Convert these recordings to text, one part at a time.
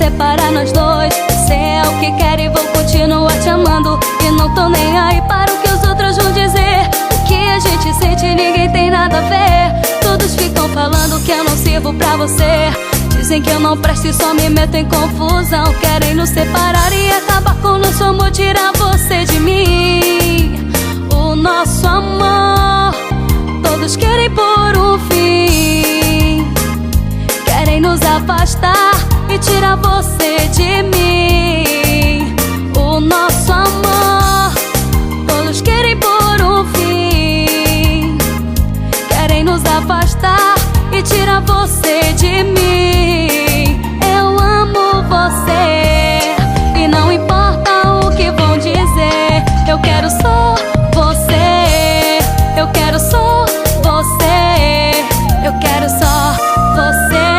separar nós dois. Você é o que quer e vou continuar te amando. E não tô nem aí para o que os outros vão dizer. O que a gente sente ninguém tem nada a ver. Todos ficam falando que eu não sirvo pra você. Dizem que eu não presto e só me meto em confusão. Querem nos separar e acabar com o nosso amor, tirar você de mim. O nosso amor todos querem por um fim. Querem nos afastar e tirar você de mim. O nosso amor todos querem por um fim. Querem nos afastar e tirar você de mim. Eu amo você e não importa o que vão dizer. Eu quero só você. Eu quero só você. Eu quero só você.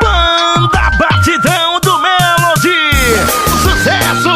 Banda Batidão do Melody, sucesso!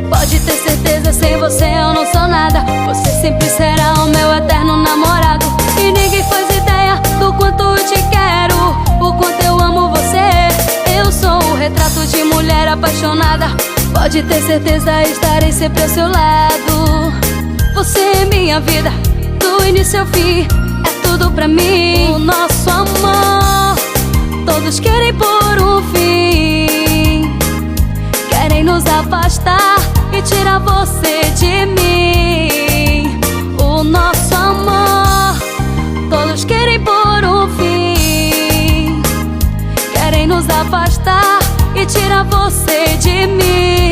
Pode ter certeza, sem você eu não sou nada. Você sempre será o meu eterno namorado. E ninguém faz ideia do quanto eu te quero, o quanto eu amo você. Eu sou o retrato de mulher apaixonada. Pode ter certeza, estarei sempre ao seu lado. Você é minha vida, do início ao fim, é tudo pra mim. O nosso amor todos querem por um fim. Querem nos afastar e tirar você de mim. O nosso amor todos querem por um fim. Querem nos afastar e tirar você de mim.